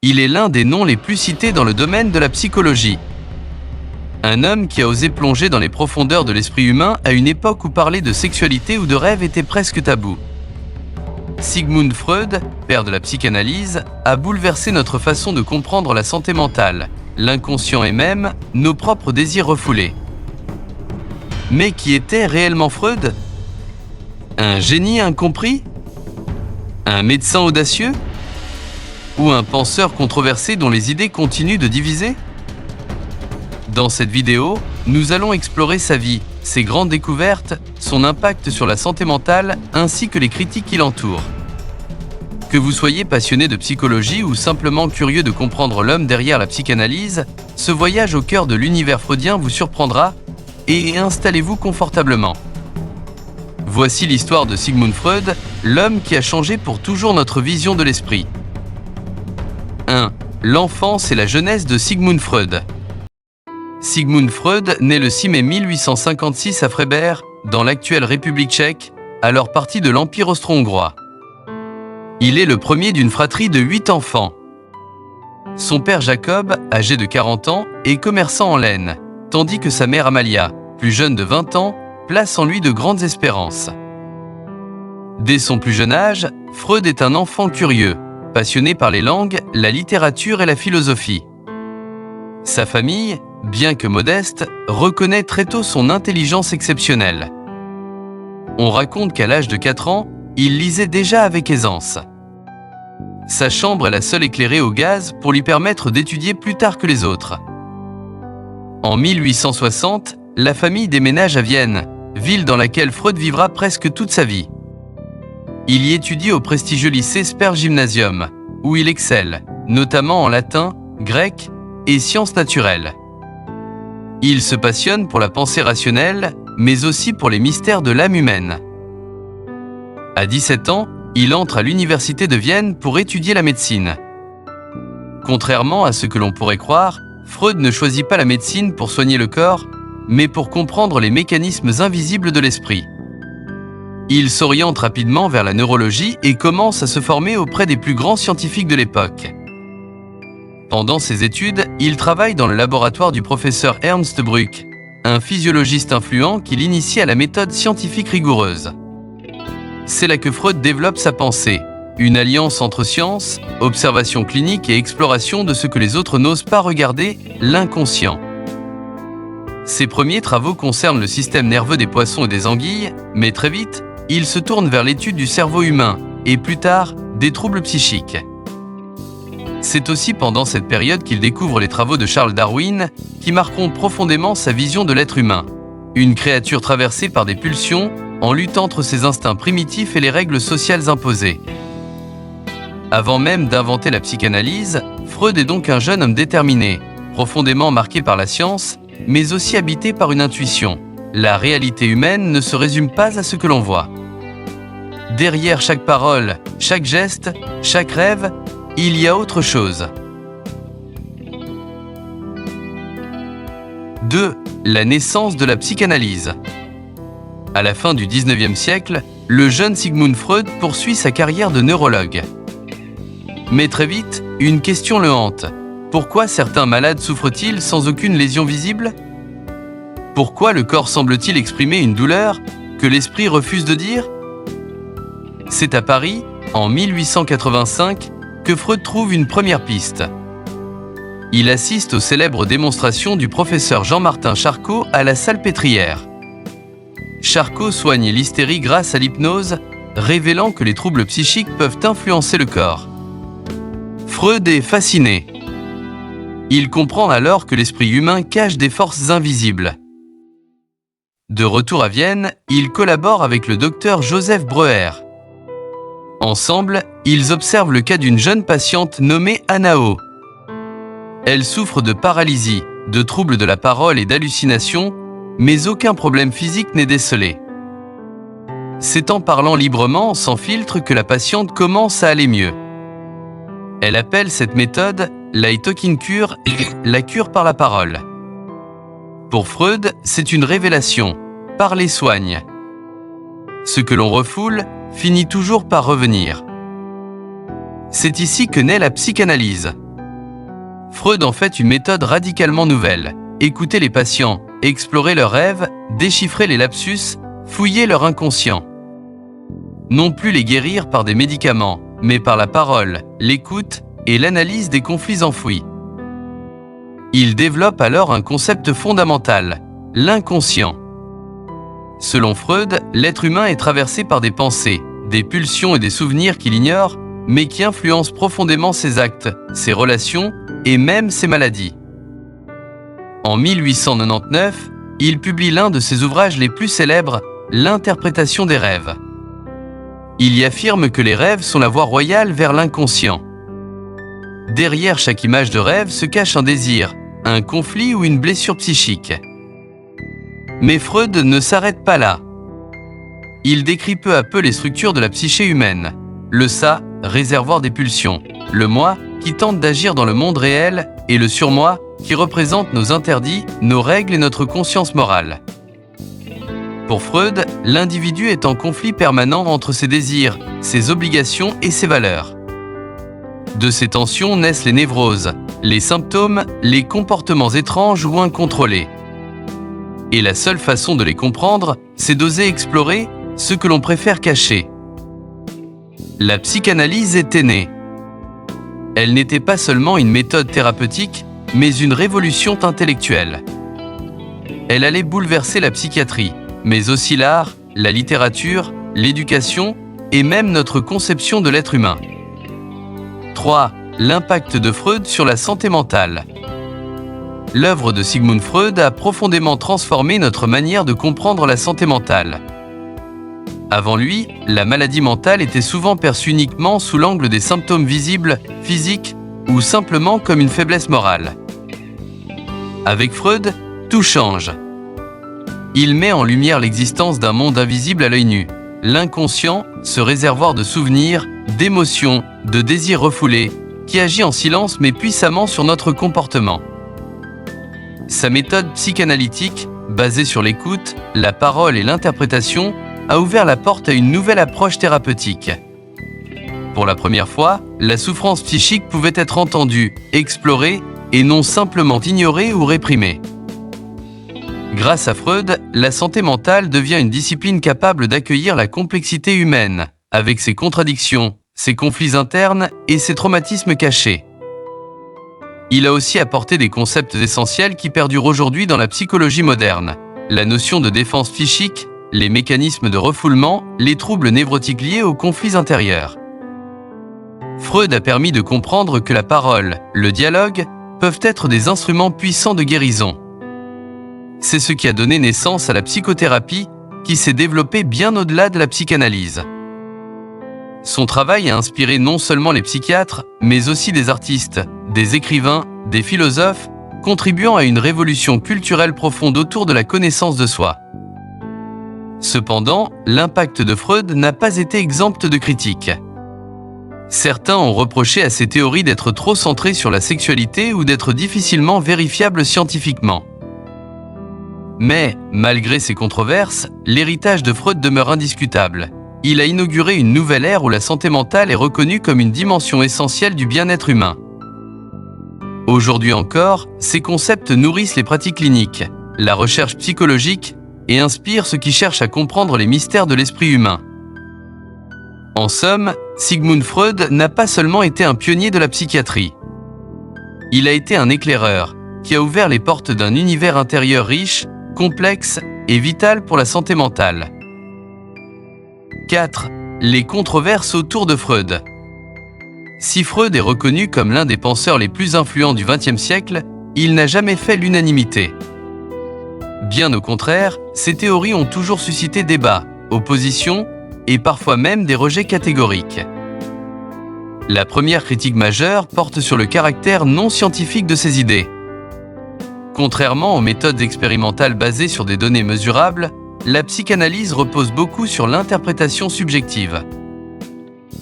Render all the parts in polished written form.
Il est l'un des noms les plus cités dans le domaine de la psychologie. Un homme qui a osé plonger dans les profondeurs de l'esprit humain à une époque où parler de sexualité ou de rêve était presque tabou. Sigmund Freud, père de la psychanalyse, a bouleversé notre façon de comprendre la santé mentale, l'inconscient et même nos propres désirs refoulés. Mais qui était réellement Freud ? Un génie incompris ? Un médecin audacieux ? Ou un penseur controversé dont les idées continuent de diviser ? Dans cette vidéo, nous allons explorer sa vie, ses grandes découvertes, son impact sur la santé mentale ainsi que les critiques qui l'entourent. Que vous soyez passionné de psychologie ou simplement curieux de comprendre l'homme derrière la psychanalyse, ce voyage au cœur de l'univers freudien vous surprendra et installez-vous confortablement. Voici l'histoire de Sigmund Freud, l'homme qui a changé pour toujours notre vision de l'esprit. 1. L'enfance et la jeunesse de Sigmund Freud. Sigmund Freud naît le 6 mai 1856 à Freiberg, dans l'actuelle République tchèque, alors partie de l'Empire austro-hongrois. Il est le premier d'une fratrie de 8 enfants. Son père Jacob, âgé de 40 ans, est commerçant en laine, tandis que sa mère Amalia, plus jeune de 20 ans, place en lui de grandes espérances. Dès son plus jeune âge, Freud est un enfant curieux, passionné par les langues, la littérature et la philosophie. Sa famille, bien que modeste, reconnaît très tôt son intelligence exceptionnelle. On raconte qu'à l'âge de 4 ans, il lisait déjà avec aisance. Sa chambre est la seule éclairée au gaz pour lui permettre d'étudier plus tard que les autres. En 1860, la famille déménage à Vienne, ville dans laquelle Freud vivra presque toute sa vie. Il y étudie au prestigieux lycée Sperrgymnasium, où il excelle, notamment en latin, grec et sciences naturelles. Il se passionne pour la pensée rationnelle, mais aussi pour les mystères de l'âme humaine. À 17 ans, il entre à l'université de Vienne pour étudier la médecine. Contrairement à ce que l'on pourrait croire, Freud ne choisit pas la médecine pour soigner le corps, mais pour comprendre les mécanismes invisibles de l'esprit. Il s'oriente rapidement vers la neurologie et commence à se former auprès des plus grands scientifiques de l'époque. Pendant ses études, il travaille dans le laboratoire du professeur Ernst Brück, un physiologiste influent qui l'initie à la méthode scientifique rigoureuse. C'est là que Freud développe sa pensée, une alliance entre science, observation clinique et exploration de ce que les autres n'osent pas regarder, l'inconscient. Ses premiers travaux concernent le système nerveux des poissons et des anguilles, mais très vite, il se tourne vers l'étude du cerveau humain et plus tard, des troubles psychiques. C'est aussi pendant cette période qu'il découvre les travaux de Charles Darwin qui marqueront profondément sa vision de l'être humain, une créature traversée par des pulsions en luttant entre ses instincts primitifs et les règles sociales imposées. Avant même d'inventer la psychanalyse, Freud est donc un jeune homme déterminé, profondément marqué par la science, mais aussi habité par une intuition. La réalité humaine ne se résume pas à ce que l'on voit. Derrière chaque parole, chaque geste, chaque rêve, il y a autre chose. 2. La naissance de la psychanalyse. À la fin du XIXe siècle, le jeune Sigmund Freud poursuit sa carrière de neurologue. Mais très vite, une question le hante. Pourquoi certains malades souffrent-ils sans aucune lésion visible ? Pourquoi le corps semble-t-il exprimer une douleur que l'esprit refuse de dire ? C'est à Paris, en 1885, que Freud trouve une première piste. Il assiste aux célèbres démonstrations du professeur Jean-Martin Charcot à la Salpêtrière. Charcot soigne l'hystérie grâce à l'hypnose, révélant que les troubles psychiques peuvent influencer le corps. Freud est fasciné. Il comprend alors que l'esprit humain cache des forces invisibles. De retour à Vienne, il collabore avec le docteur Joseph Breuer. Ensemble, ils observent le cas d'une jeune patiente nommée Anao. Elle souffre de paralysie, de troubles de la parole et d'hallucinations, mais aucun problème physique n'est décelé. C'est en parlant librement, sans filtre, que la patiente commence à aller mieux. Elle appelle cette méthode la talking cure, la cure par la parole. Pour Freud, c'est une révélation. Parler soigne. Ce que l'on refoule finit toujours par revenir. C'est ici que naît la psychanalyse, Freud en fait une méthode radicalement nouvelle. Écouter les patients, explorer leurs rêves, déchiffrer les lapsus, fouiller leur inconscient. Non plus les guérir par des médicaments, mais par la parole, l'écoute et l'analyse des conflits enfouis. Il développe alors un concept fondamental, l'inconscient. Selon Freud, l'être humain est traversé par des pensées, des pulsions et des souvenirs qu'il ignore, mais qui influencent profondément ses actes, ses relations et même ses maladies. En 1899, il publie l'un de ses ouvrages les plus célèbres, L'interprétation des rêves. Il y affirme que les rêves sont la voie royale vers l'inconscient. Derrière chaque image de rêve se cache un désir, un conflit ou une blessure psychique. Mais Freud ne s'arrête pas là. Il décrit peu à peu les structures de la psyché humaine. Le ça, réservoir des pulsions. Le moi, qui tente d'agir dans le monde réel, et le surmoi, qui représente nos interdits, nos règles et notre conscience morale. Pour Freud, l'individu est en conflit permanent entre ses désirs, ses obligations et ses valeurs. De ces tensions naissent les névroses, les symptômes, les comportements étranges ou incontrôlés. Et la seule façon de les comprendre, c'est d'oser explorer ce que l'on préfère cacher. La psychanalyse était née. Elle n'était pas seulement une méthode thérapeutique, mais une révolution intellectuelle. Elle allait bouleverser la psychiatrie, mais aussi l'art, la littérature, l'éducation et même notre conception de l'être humain. 3. L'impact de Freud sur la santé mentale. L'œuvre de Sigmund Freud a profondément transformé notre manière de comprendre la santé mentale. Avant lui, la maladie mentale était souvent perçue uniquement sous l'angle des symptômes visibles, physiques ou simplement comme une faiblesse morale. Avec Freud, tout change. Il met en lumière l'existence d'un monde invisible à l'œil nu, l'inconscient, ce réservoir de souvenirs, d'émotions, de désirs refoulés, qui agit en silence mais puissamment sur notre comportement. Sa méthode psychanalytique, basée sur l'écoute, la parole et l'interprétation, a ouvert la porte à une nouvelle approche thérapeutique. Pour la première fois, la souffrance psychique pouvait être entendue, explorée et non simplement ignorée ou réprimée. Grâce à Freud, la santé mentale devient une discipline capable d'accueillir la complexité humaine, avec ses contradictions, ses conflits internes et ses traumatismes cachés. Il a aussi apporté des concepts essentiels qui perdurent aujourd'hui dans la psychologie moderne. La notion de défense psychique, les mécanismes de refoulement, les troubles névrotiques liés aux conflits intérieurs. Freud a permis de comprendre que la parole, le dialogue, peuvent être des instruments puissants de guérison. C'est ce qui a donné naissance à la psychothérapie, qui s'est développée bien au-delà de la psychanalyse. Son travail a inspiré non seulement les psychiatres, mais aussi des artistes, des écrivains, des philosophes, contribuant à une révolution culturelle profonde autour de la connaissance de soi. Cependant, l'impact de Freud n'a pas été exempt de critiques. Certains ont reproché à ses théories d'être trop centrées sur la sexualité ou d'être difficilement vérifiables scientifiquement. Mais, malgré ces controverses, l'héritage de Freud demeure indiscutable. Il a inauguré une nouvelle ère où la santé mentale est reconnue comme une dimension essentielle du bien-être humain. Aujourd'hui encore, ces concepts nourrissent les pratiques cliniques, la recherche psychologique et inspirent ceux qui cherchent à comprendre les mystères de l'esprit humain. En somme, Sigmund Freud n'a pas seulement été un pionnier de la psychiatrie. Il a été un éclaireur qui a ouvert les portes d'un univers intérieur riche, complexe et vital pour la santé mentale. 4. Les controverses autour de Freud. Si Freud est reconnu comme l'un des penseurs les plus influents du XXe siècle, il n'a jamais fait l'unanimité. Bien au contraire, ses théories ont toujours suscité débats, oppositions et parfois même des rejets catégoriques. La première critique majeure porte sur le caractère non scientifique de ses idées. Contrairement aux méthodes expérimentales basées sur des données mesurables, la psychanalyse repose beaucoup sur l'interprétation subjective.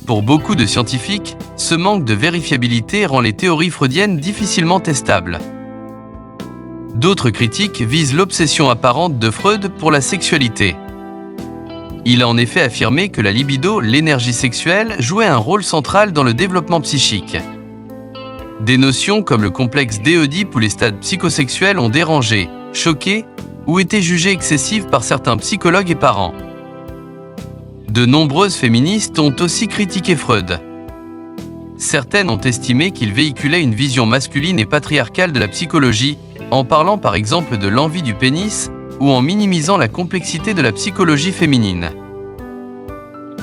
Pour beaucoup de scientifiques, ce manque de vérifiabilité rend les théories freudiennes difficilement testables. D'autres critiques visent l'obsession apparente de Freud pour la sexualité. Il a en effet affirmé que la libido, l'énergie sexuelle, jouait un rôle central dans le développement psychique. Des notions comme le complexe d'Éoedipe ou les stades psychosexuels ont dérangé, choqué ou été jugées excessives par certains psychologues et parents. De nombreuses féministes ont aussi critiqué Freud. Certaines ont estimé qu'il véhiculait une vision masculine et patriarcale de la psychologie, en parlant par exemple de l'envie du pénis ou en minimisant la complexité de la psychologie féminine.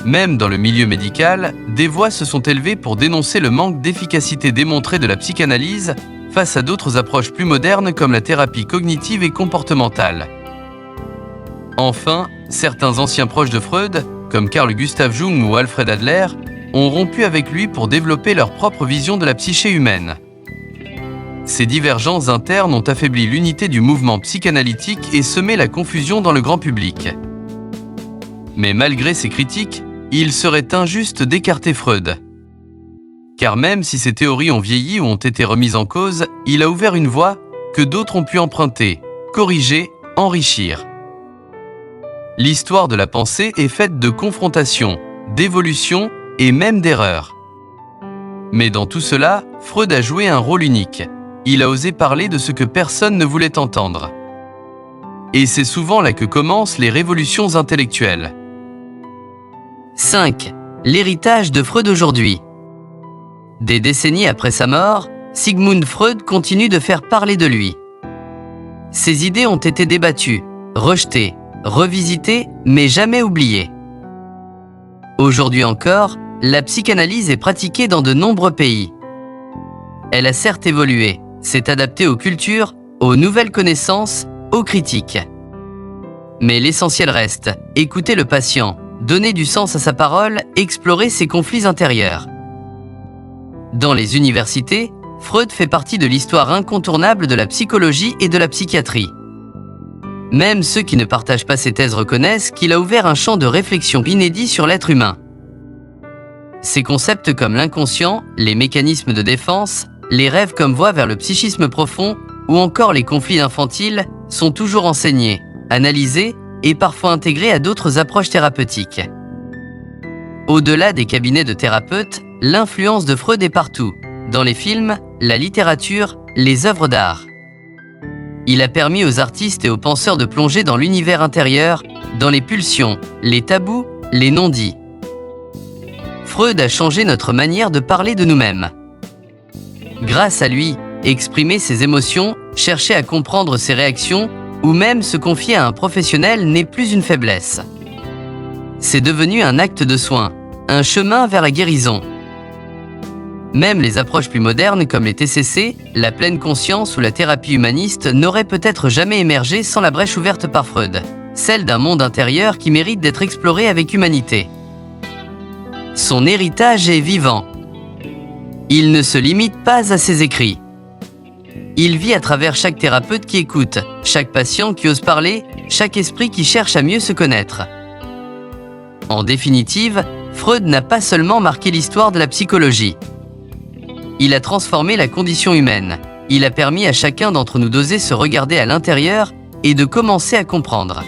Même dans le milieu médical, des voix se sont élevées pour dénoncer le manque d'efficacité démontré de la psychanalyse face à d'autres approches plus modernes comme la thérapie cognitive et comportementale. Enfin, certains anciens proches de Freud, comme Carl Gustav Jung ou Alfred Adler, ont rompu avec lui pour développer leur propre vision de la psyché humaine. Ces divergences internes ont affaibli l'unité du mouvement psychanalytique et semé la confusion dans le grand public. Mais malgré ces critiques, il serait injuste d'écarter Freud. Car même si ces théories ont vieilli ou ont été remises en cause, il a ouvert une voie que d'autres ont pu emprunter, corriger, enrichir. L'histoire de la pensée est faite de confrontations, d'évolutions et même d'erreurs. Mais dans tout cela, Freud a joué un rôle unique. Il a osé parler de ce que personne ne voulait entendre. Et c'est souvent là que commencent les révolutions intellectuelles. 5. L'héritage de Freud aujourd'hui. Des décennies après sa mort, Sigmund Freud continue de faire parler de lui. Ses idées ont été débattues, rejetées, revisitées, mais jamais oubliées. Aujourd'hui encore, la psychanalyse est pratiquée dans de nombreux pays. Elle a certes évolué, s'est adaptée aux cultures, aux nouvelles connaissances, aux critiques. Mais l'essentiel reste, écouter le patient, donner du sens à sa parole, explorer ses conflits intérieurs. Dans les universités, Freud fait partie de l'histoire incontournable de la psychologie et de la psychiatrie. Même ceux qui ne partagent pas ses thèses reconnaissent qu'il a ouvert un champ de réflexion inédit sur l'être humain. Ces concepts comme l'inconscient, les mécanismes de défense, les rêves comme voie vers le psychisme profond ou encore les conflits infantiles sont toujours enseignés, analysés et parfois intégrés à d'autres approches thérapeutiques. Au-delà des cabinets de thérapeutes, l'influence de Freud est partout, dans les films, la littérature, les œuvres d'art. Il a permis aux artistes et aux penseurs de plonger dans l'univers intérieur, dans les pulsions, les tabous, les non-dits. Freud a changé notre manière de parler de nous-mêmes. Grâce à lui, exprimer ses émotions, chercher à comprendre ses réactions ou même se confier à un professionnel n'est plus une faiblesse. C'est devenu un acte de soin, un chemin vers la guérison. Même les approches plus modernes comme les TCC, la pleine conscience ou la thérapie humaniste n'auraient peut-être jamais émergé sans la brèche ouverte par Freud, celle d'un monde intérieur qui mérite d'être exploré avec humanité. Son héritage est vivant. Il ne se limite pas à ses écrits. Il vit à travers chaque thérapeute qui écoute, chaque patient qui ose parler, chaque esprit qui cherche à mieux se connaître. En définitive, Freud n'a pas seulement marqué l'histoire de la psychologie. Il a transformé la condition humaine. Il a permis à chacun d'entre nous d'oser se regarder à l'intérieur et de commencer à comprendre.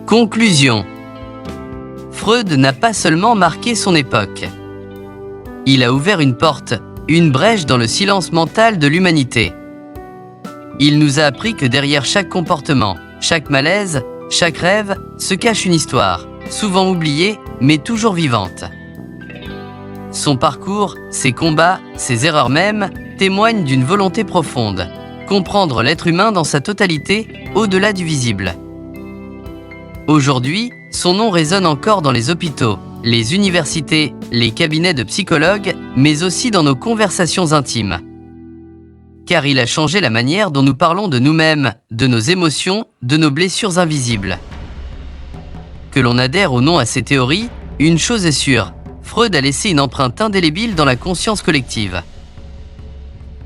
Conclusion. Freud n'a pas seulement marqué son époque. Il a ouvert une porte, une brèche dans le silence mental de l'humanité. Il nous a appris que derrière chaque comportement, chaque malaise, chaque rêve, se cache une histoire, souvent oubliée, mais toujours vivante. Son parcours, ses combats, ses erreurs même, témoignent d'une volonté profonde, comprendre l'être humain dans sa totalité, au-delà du visible. Aujourd'hui, son nom résonne encore dans les hôpitaux, les universités, les cabinets de psychologues, mais aussi dans nos conversations intimes. Car il a changé la manière dont nous parlons de nous-mêmes, de nos émotions, de nos blessures invisibles. Que l'on adhère ou non à ces théories, une chose est sûre, Freud a laissé une empreinte indélébile dans la conscience collective.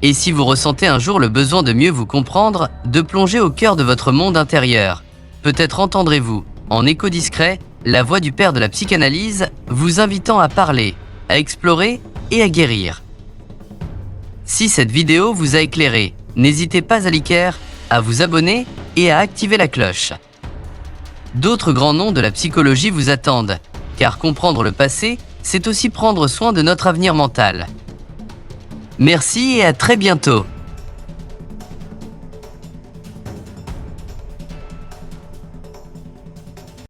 Et si vous ressentez un jour le besoin de mieux vous comprendre, de plonger au cœur de votre monde intérieur, peut-être entendrez-vous, en écho discret, la voix du père de la psychanalyse, vous invitant à parler, à explorer et à guérir. Si cette vidéo vous a éclairé, n'hésitez pas à liker, à vous abonner et à activer la cloche. D'autres grands noms de la psychologie vous attendent, car comprendre le passé, c'est aussi prendre soin de notre avenir mental. Merci et à très bientôt.